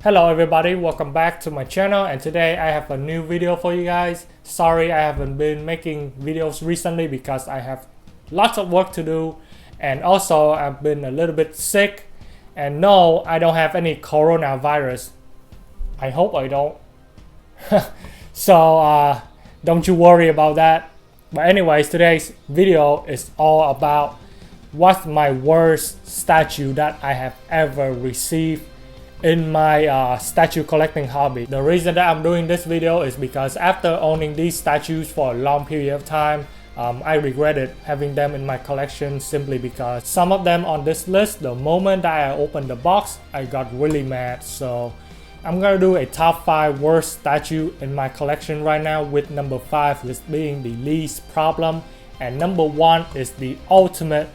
Hello everybody, welcome back to my channel, and today I have a new video for you guys. Sorry I haven't been making videos recently because I have lots of work to do, and also I've been a little bit sick. And no, I don't have any coronavirus. I hope I don't. So don't you worry about that. But anyways, today's video is all about what's my worst statue that I have ever received in my statue collecting hobby. The reason that I'm doing this video is because after owning these statues for a long period of time, I regretted having them in my collection simply because some of them on this list, the moment that I opened the box, I got really mad. So I'm gonna do a top 5 worst statue in my collection right now, with number 5 list being the least problem, and number 1 is the ultimate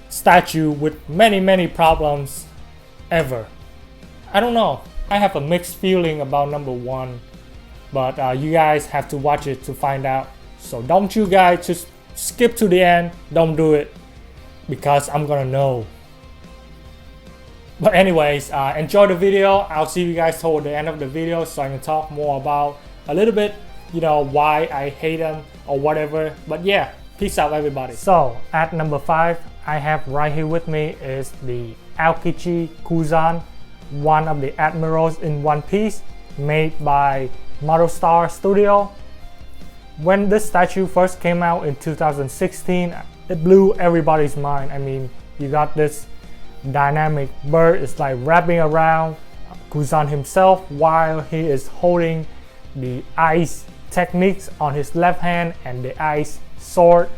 statue with many problems ever. I don't know, I have a mixed feeling about number 1, but you guys have to watch it to find out. So don't you guys just skip to the end, don't do it, because I'm gonna know. But anyways, enjoy the video. I'll see you guys toward the end of the video so I can talk more about a little bit, why I hate them or whatever. But yeah, peace out everybody. So at number 5, I have right here with me is the Aokiji Kuzan, one of the admirals in One Piece, made by Star Studio. When this statue first came out in 2016, it blew everybody's mind. I mean, you got this dynamic bird, it's like wrapping around Kuzan himself while he is holding the ice techniques on his left hand and the ice sword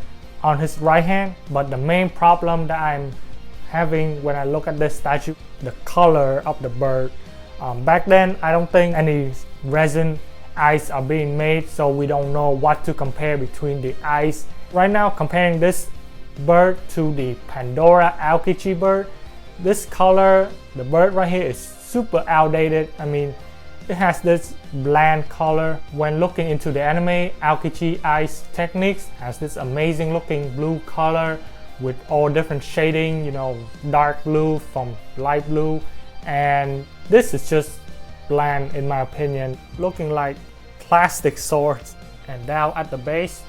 on his right hand. But the main problem that I'm having when I look at this statue, the color of the bird. Back then, I don't think any resin ice are being made, so we don't know what to compare between the ice. Right now, comparing this bird to the Pandora Aokiji bird, this color, the bird right here, is super outdated. I mean, it has this bland color. When looking into the anime, Aokiji ice techniques has this amazing looking blue color with all different shading, dark blue from light blue, and this is just bland in my opinion, looking like plastic swords. And down at the base,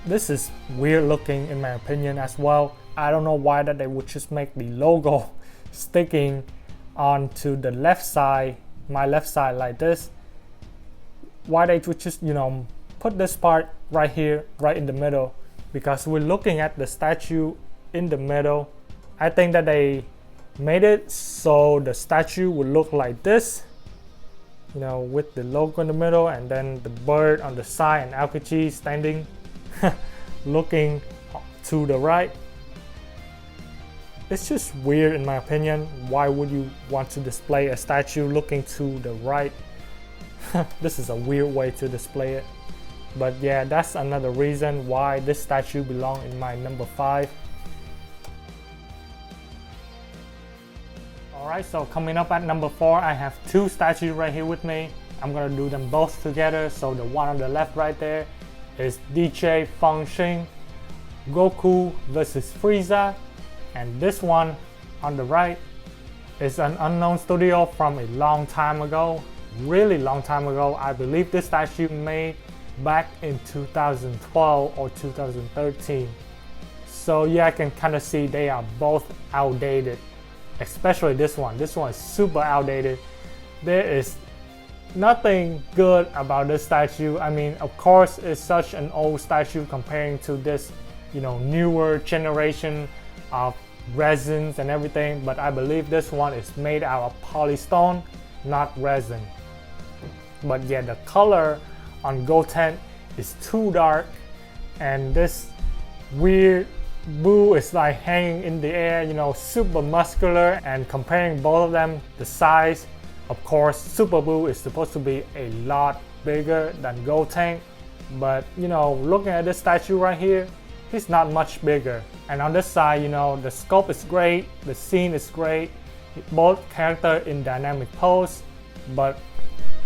this is weird looking in my opinion as well. I don't know why that they would just make the logo sticking onto the left side, my left side, like this. Why they would just put this part right here, right in the middle, because we're looking at the statue in the middle. I think that they made it so the statue would look like this, with the logo in the middle and then the bird on the side and Aokiji standing looking to the right. It's just weird in my opinion. Why would you want to display a statue looking to the right? This is a weird way to display it. But yeah, that's another reason why this statue belongs in my number 5. Alright, so coming up at number 4, I have 2 statues right here with me. I'm gonna do them both together. So the one on the left right there is DJ Feng Goku versus Frieza. And this one on the right is an unknown studio from a long time ago, really long time ago. I believe this statue made back in 2012 or 2013. So yeah, I can kind of see they are both outdated, especially this one. This one is super outdated. There is nothing good about this statue. I mean, of course, it's such an old statue comparing to this, newer generation of resins and everything, but I believe this one is made out of polystone, not resin. But yeah, the color on Goten is too dark, and this weird Boo is like hanging in the air, super muscular. And comparing both of them, the size, of course, Super Boo is supposed to be a lot bigger than Goten, but looking at this statue right here, he's not much bigger. And on this side, the scope is great, the scene is great, both characters in dynamic pose, but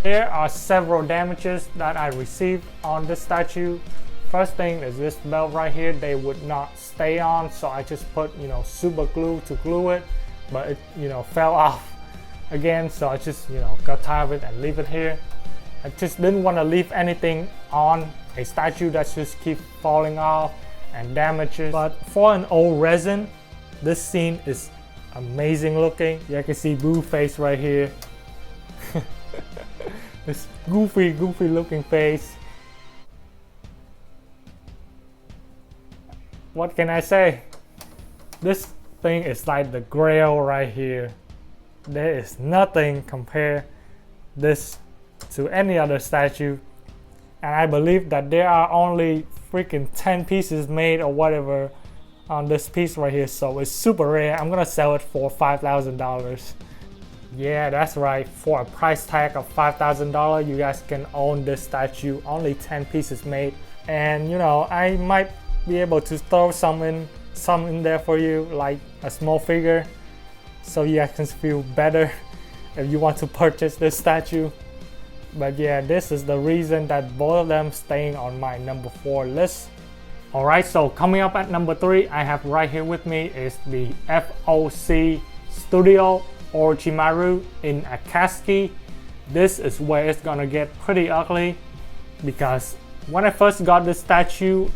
there are several damages that I received on this statue. First thing is this belt right here, they would not stay on, so I just put super glue to glue it, but it fell off again, so I just got tired of it and leave it here. I just didn't want to leave anything on a statue that just keep falling off and damages. But for an old resin, this scene is amazing looking. You can see Boo face right here. This goofy looking face. What can I say? This thing is like the grail right here. There is nothing compare this to any other statue, and I believe that there are only freaking 10 pieces made or whatever on this piece right here, so it's super rare. I'm gonna sell it for $5,000. Yeah, that's right, for a price tag of $5,000 you guys can own this statue. Only 10 pieces made, and I might be able to throw some in there for you, like a small figure, so you guys can feel better if you want to purchase this statue. But yeah, this is the reason that both of them staying on my number 4 list. Alright, so coming up at number 3, I have right here with me is the F.O.C. Studio Orochimaru in Aokiji. This is where it's gonna get pretty ugly, because when I first got this statue,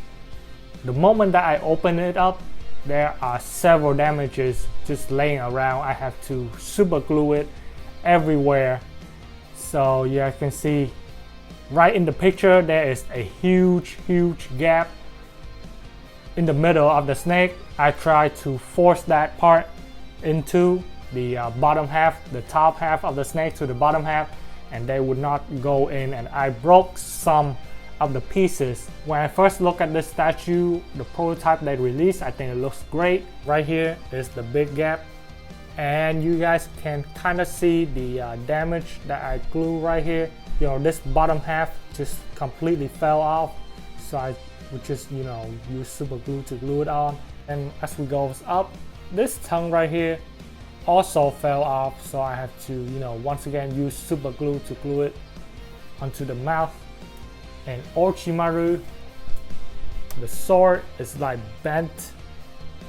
the moment that I open it up, there are several damages just laying around. I have to super glue it everywhere. So you can see right in the picture there is a huge gap in the middle of the snake. I tried to force that part into the bottom half, the top half of the snake to the bottom half, and they would not go in, and I broke some of the pieces. When I first look at this statue, the prototype they released, I think it looks great. Right here is the big gap, and you guys can kind of see the damage that I glue right here. This bottom half just completely fell off, so I would just use super glue to glue it on. And as we go up, this tongue right here also fell off, so I have to once again use super glue to glue it onto the mouth. And Orochimaru, the sword is like bent.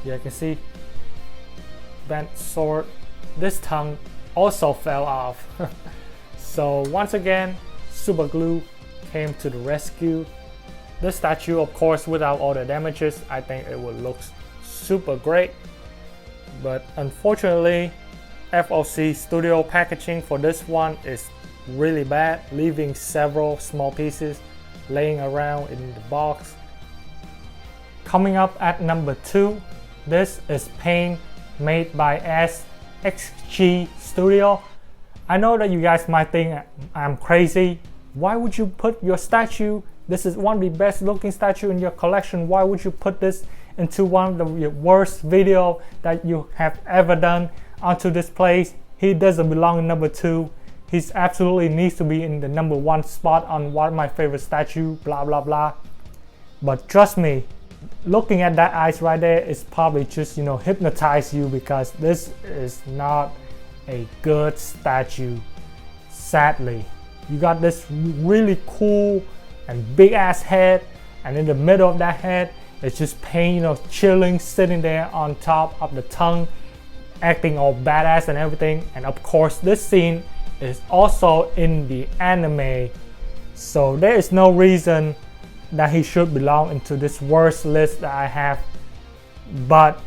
You can see bent sword. This tongue also fell off. So once again, super glue came to the rescue. This statue, of course, without all the damages, I think it would look super great. But unfortunately, F.O.C. Studio packaging for this one is really bad, leaving several small pieces laying around in the box. Coming up at number 2, this is Pain made by SXG Studio. I know that you guys might think I'm crazy. Why would you put your statue, this is one of the best looking statue in your collection, why would you put this into one of the worst video that you have ever done onto this place? He doesn't belong in number 2. He absolutely needs to be in the number 1 spot on one of my favorite statue, blah blah blah. But trust me, looking at that eyes right there is probably just hypnotize you, because this is not a good statue. Sadly, you got this really cool and big ass head, and in the middle of that head it's just Pain chilling, sitting there on top of the tongue, acting all badass and everything. And of course this scene is also in the anime, so there is no reason that he should belong into this worst list that I have. But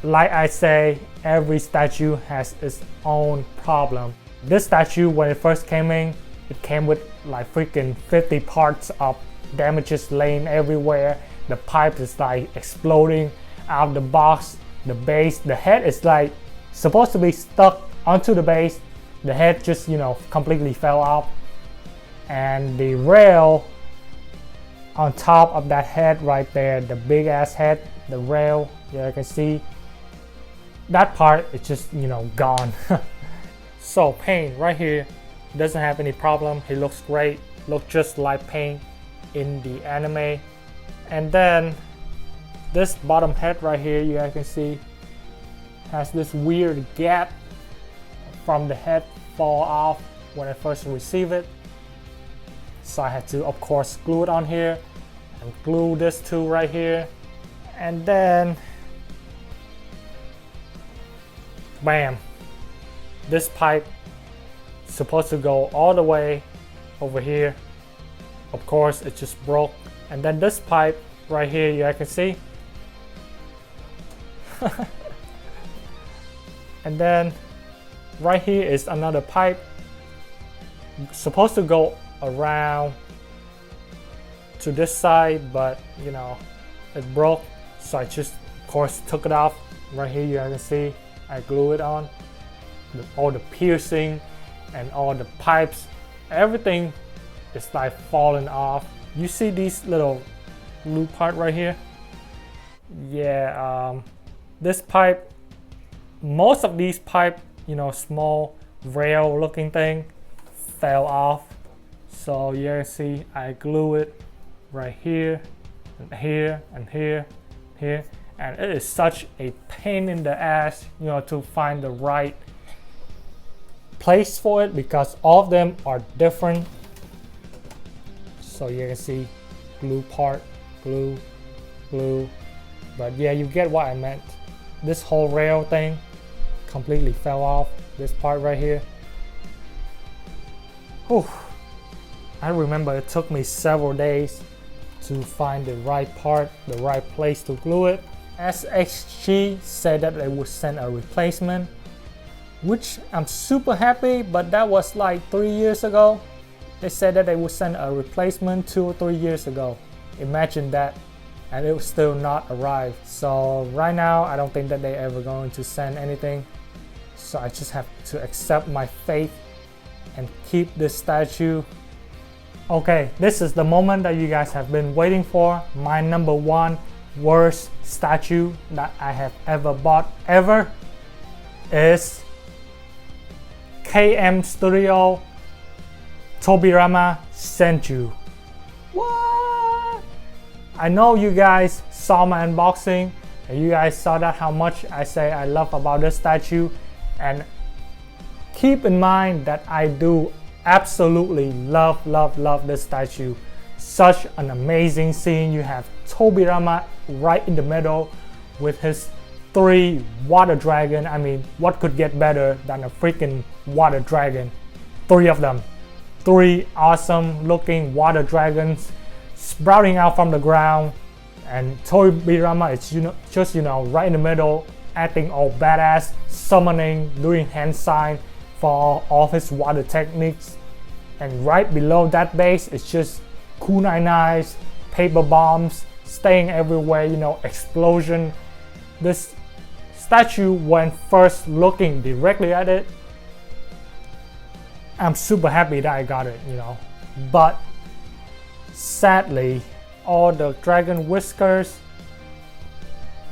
like I say, every statue has its own problem. This statue, when it first came in, it came with like freaking 50 parts of damages laying everywhere. The pipe is like exploding out of the box. The base, the head is like supposed to be stuck onto the base. The head just completely fell off, and the rail on top of that head right there, the big ass head, the rail, you can see that part is just gone. So Pain right here doesn't have any problem. He looks great, looks just like Pain in the anime. And then this bottom head right here, you guys can see, has this weird gap from the head fall off when I first received it. So I had to, of course, glue it on here and glue this too right here. And then bam, this pipe is supposed to go all the way over here. Of course, it just broke. And then this pipe right here, you guys can see. And then right here is another pipe supposed to go around to this side, but you know, it broke, so I just of course took it off. Right here you guys can see I glue it on. All the piercing and all the pipes, everything is like falling off. You see these little blue part right here? Yeah, this pipe, most of these pipe, you know, small rail looking thing fell off. So you can see I glue it right here and here and here, here, and it is such a pain in the ass, you know, to find the right place for it because all of them are different. So you can see glue part, glue, glue, but yeah, you get what I meant. This whole rail thing completely fell off. This part right here. Whew. I remember it took me several days to find the right part, the right place to glue it. SXG said that they would send a replacement, which I'm super happy, but that was like 3 years ago. They said that they would send a replacement 2 or 3 years ago. Imagine that, and it will still not arrive. So right now, I don't think that they're ever going to send anything. So I just have to accept my fate and keep this statue. Okay, this is the moment that you guys have been waiting for. My number one worst statue that I have ever bought ever is KM Studio Tobirama Senju. What? I know you guys saw my unboxing and you guys saw that how much I say I love about this statue, and keep in mind that I do absolutely love this statue. Such an amazing scene. You have Tobirama right in the middle with his 3 water dragon. I mean, what could get better than a freaking water dragon? 3 of them. 3 awesome looking water dragons sprouting out from the ground, and Tobirama is just right in the middle, acting all badass, summoning, doing hand sign for all of his water techniques. And right below that base is just kunai knives, paper bombs, staying everywhere, you know, explosion. This statue, when first looking directly at it, I'm super happy that I got it, you know. But sadly, all the dragon whiskers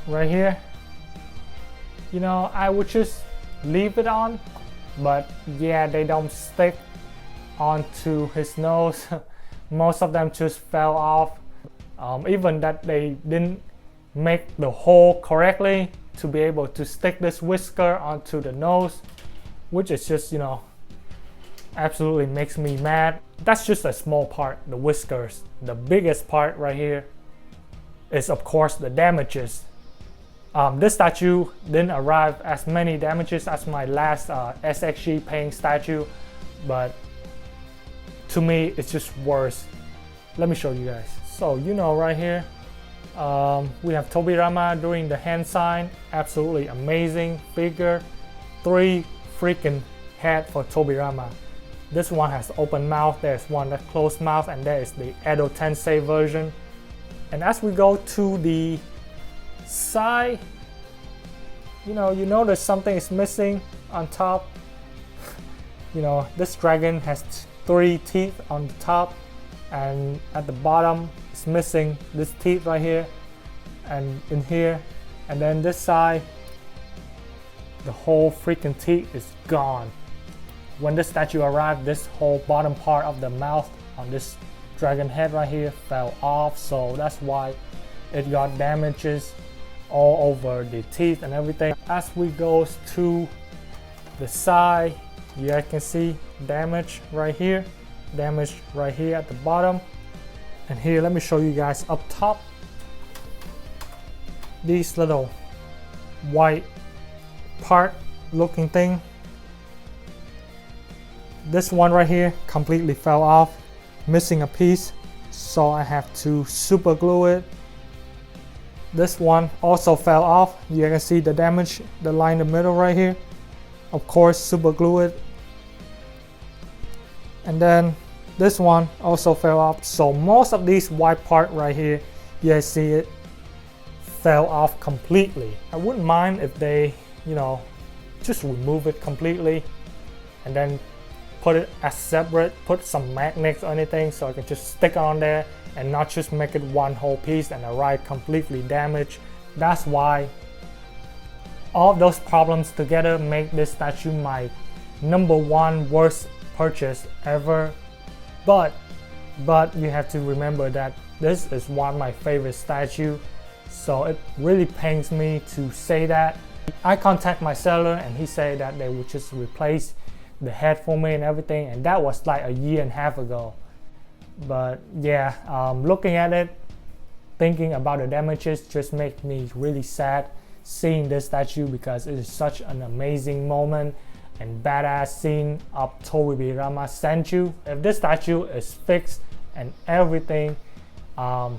right here, you know, I would just leave it on, but yeah, they don't stick onto his nose. Most of them just fell off. Even that they didn't make the hole correctly to be able to stick this whisker onto the nose, which is just, you know, absolutely makes me mad. That's just a small part, the whiskers. The biggest part right here is of course the damages. This statue didn't arrive as many damages as my last SXG Pain statue, but to me it's just worse. Let me show you guys. So you know right here, we have Tobirama doing the hand sign. Absolutely amazing figure. 3 freaking head for Tobirama. This one has open mouth, there's one that closed mouth, and there is the Edo Tensei version. And as we go to the side, you notice something is missing on top. You know, this dragon has 3 teeth on the top, and at the bottom it's missing this teeth right here and in here, and then this side the whole freaking teeth is gone. When this statue arrived, this whole bottom part of the mouth on this dragon head right here fell off, so that's why it got damages all over the teeth and everything. As we go to the side, you guys can see damage right here, damage right here at the bottom, and here let me show you guys up top. These little white part looking thing, this one right here completely fell off, missing a piece, so I have to super glue it. This one also fell off. You can see the damage, the line in the middle right here. Of course, super glue it. And then this one also fell off. So most of these white part right here, you guys see it fell off completely. I wouldn't mind if they, just remove it completely and then put it as separate, put some magnets or anything so I can just stick it on there and not just make it one whole piece and the ride completely damaged. That's why all of those problems together make this statue my #1 worst purchase ever. But you have to remember that this is one of my favorite statues, so it really pains me to say that. I contact my seller and he said that they would just replace the head for me and everything, and that was like a year and a half ago. But yeah, looking at it, thinking about the damages just makes me really sad seeing this statue, because it is such an amazing moment and badass scene of Tobirama Senju. If this statue is fixed and everything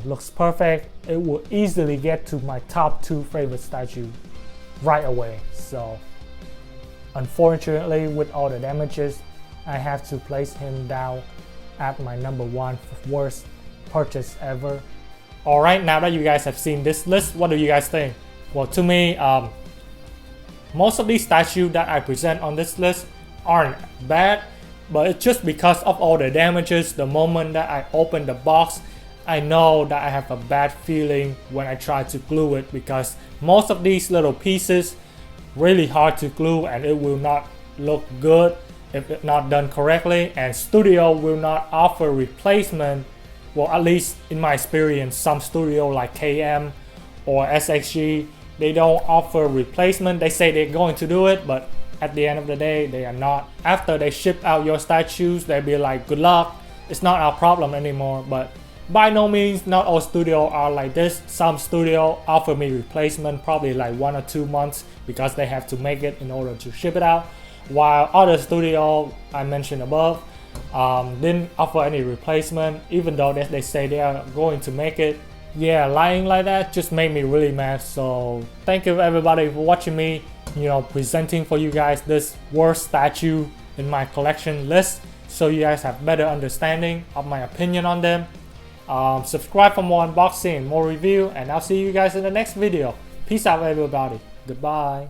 looks perfect, it will easily get to my top 2 favorite statue right away. So unfortunately, with all the damages, I have to place him down at my #1 worst purchase ever. Alright, now that you guys have seen this list, what do you guys think? Well, to me, most of these statues that I present on this list aren't bad, but it's just because of all the damages. The moment that I open the box, I know that I have a bad feeling when I try to glue it, because most of these little pieces really hard to glue and it will not look good if it's not done correctly, and studio will not offer replacement. Well, at least in my experience, some studio like KM or SXG, they don't offer replacement. They say they're going to do it, but at the end of the day, they are not. After they ship out your statues, they'll be like, good luck, it's not our problem anymore. But by no means, not all studios are like this. Some studio offer me replacement probably like 1 or 2 months because they have to make it in order to ship it out, while other studio I mentioned above didn't offer any replacement, even though they say they are going to make it. Yeah, lying like that just made me really mad. So thank you everybody for watching me, presenting for you guys this worst statue in my collection list, so you guys have better understanding of my opinion on them. Subscribe for more unboxing and more review, and I'll see you guys in the next video. Peace out everybody. Goodbye.